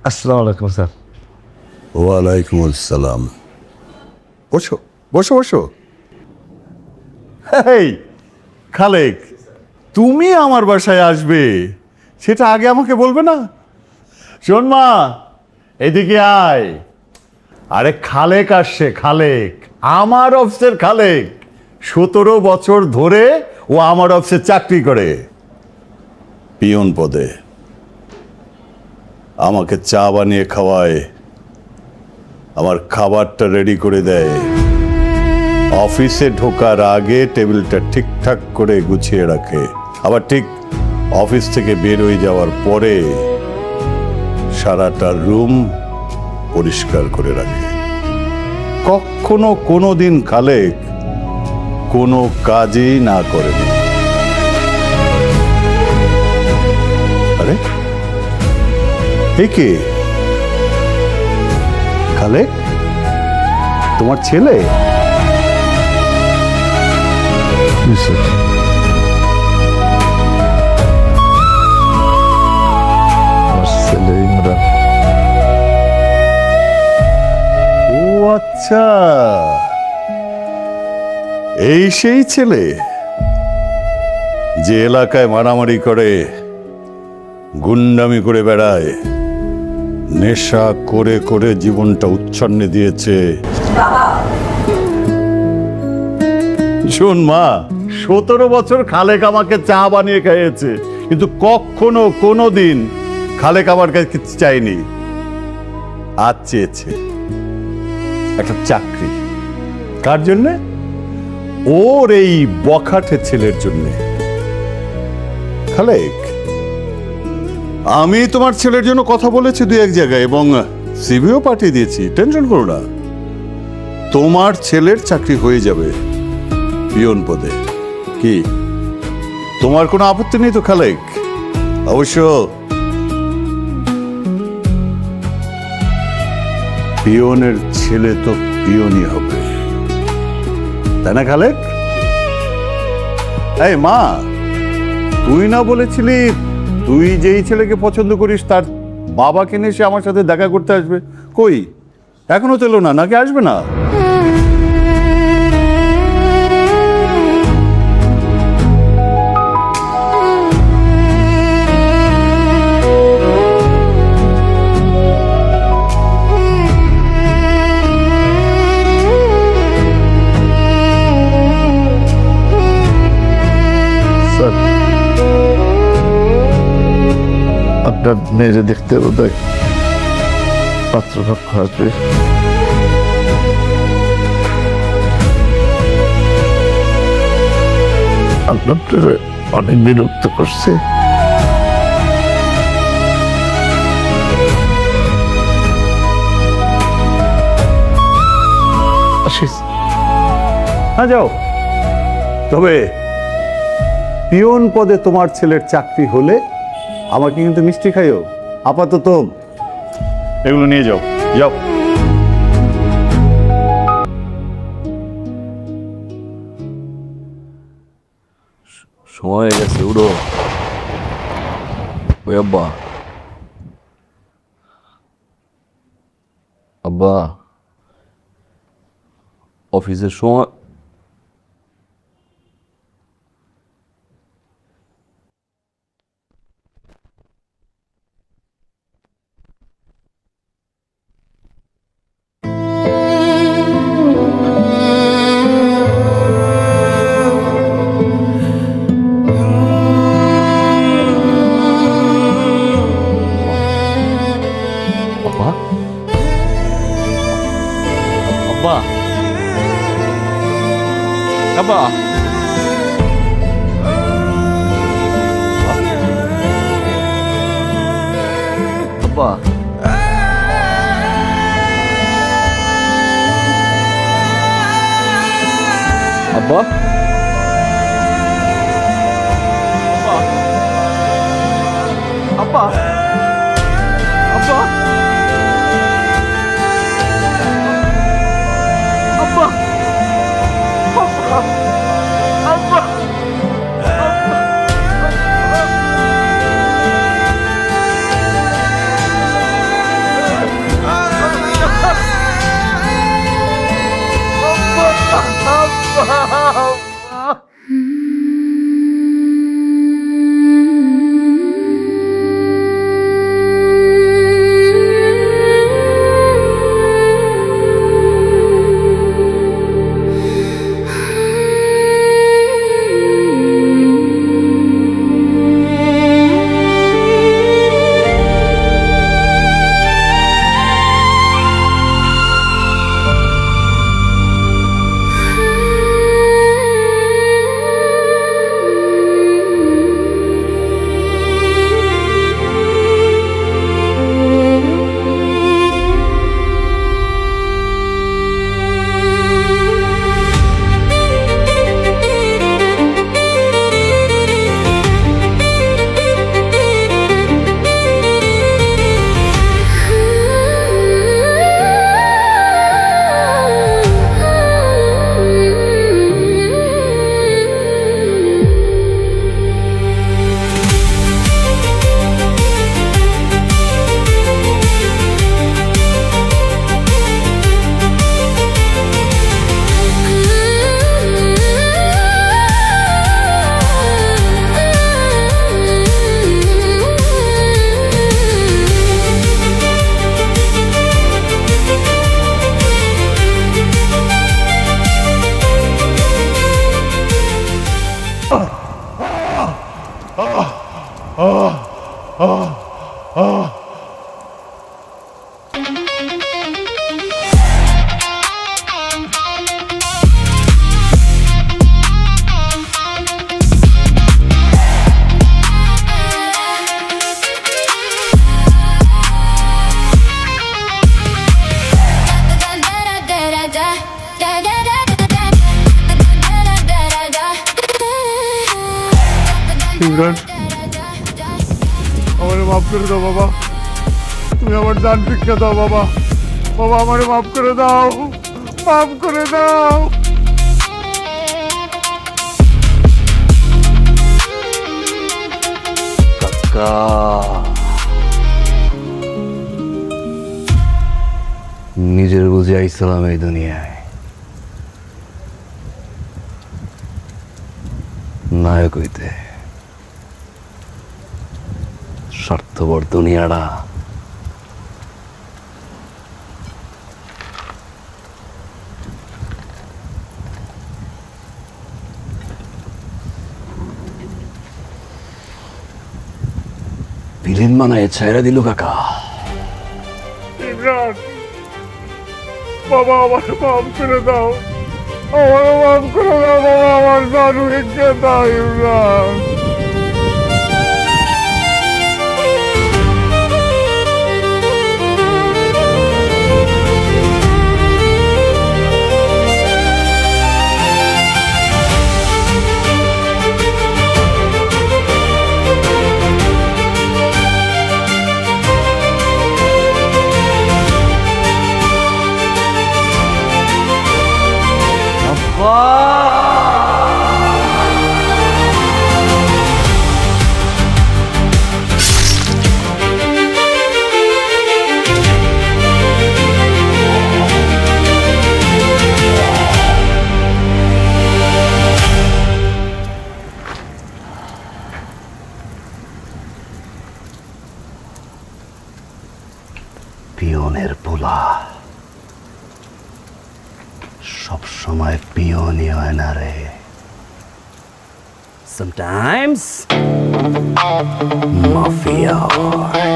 আসসালামু আলাইকুম স্যার। ওয়ালাইকুম আসসালাম। বসো বসো বসো। এই খালেক, তুমি আমার বাসায় আসবে সেটা আগে আমাকে বলবে না? শোন মা, এদিকে আয়। আরে খালেক আসছে, খালেক, আমার অফিসের খালেক। 17 বছর ধরে ও আমার অফিসে চাকরি করে, পিয়ন পদে। আমাকে চা বানিয়ে খাওয়ায়, আমার খাবারটা রেডি করে দেয়, অফিসে ঢোকার আগে টেবিলটা ঠিকঠাক করে গুছিয়ে রাখে, আবার ঠিক অফিস থেকে বের হয়ে যাওয়ার পরে সারাটা রুম পরিষ্কার করে রাখে। কখনো কোনো দিন খালেক কোনো কাজই না করেনি। আরে এ কে? খালেক, তোমার ছেলে? আমার ছেলে ইমরান। ও আচ্ছা, এই সেই ছেলে যে এলাকায় মারামারি করে, গুন্ডামি করে বেড়ায়, নেশা করে করে জীবনটা উচ্ছন্নে দিয়েছে। শোন মা, 17 বছর খালেক আমাকে চা বানিয়ে খাইয়েছে, কিন্তু কখনো কোনো দিন খালেক আমার কাছে কিছু চাইনি। আজ চেয়েছে একটা চাকরি। কার জন্যে? ওর এই বখাটে ছেলের জন্যে। খালেক, আমি তোমার ছেলের জন্য কথা বলেছি 2-1 জায়গায় এবং সিভিও পাঠিয়ে দিয়েছি। টেনশন করো না, তোমার ছেলের চাকরি হয়ে যাবে পিয়ন পদে। কি তোমার কোনো আপত্তি নেই তো খালেক? অবশ্য পিয়নের ছেলে তো পিয়নই হবে, তাই না খালেক? এই মা, তুই না বলেছিলি তুই যেই ছেলেকে পছন্দ করিস তার বাবাকে নিয়ে সে আমার সাথে দেখা করতে আসবে? কই, এখনো তো এলো না, নাকি আসবে না? স্যার, আপনার মেয়েরে দেখতে বোধহয় পাত্রপক্ষ আসবে। আপনার অনেক বিরক্ত করছে। আসিস। হ্যাঁ যাও, তবে পিয়ন পদে তোমার ছেলের চাকরি হলে আমাকে কিন্তু মিষ্টি খাইও। আপাতত এগুলো নিয়ে যাও, যাও। সময় হয়ে গেছে, উড়ো। ওই আব্বা, আব্বা, অফিসের সময়। আব্বা, আব্বা, আব্বা, আব্বা, আব্বা, আব্বা, আব্বা, আব্বা, আব্বা, আব্বা, ইমরান, আমারে মাফ করে দাও বাবা, তুমি আমার জান ভিক্ষা দাও বাবা, বাবা আমারে মাফ করে দাও, মাফ করে দাও। কাকা, নিজের বুঝে আইসালাম এই দুনিয়ায়, নায়ক হইতে। স্বার্থপর দুনিয়াটা ভিলেন মানায় ছাইরা দিল কাকা। ইমরান, বাবা আমার মাফ করে দাও, আমার মাফ করে দাও বাবা, আমার জান ভিক্ষা দাও ইমরান। পিয়নের পোলা সব সময় পিয়নই হয় না রে, sometimes মাফিয়া হয়।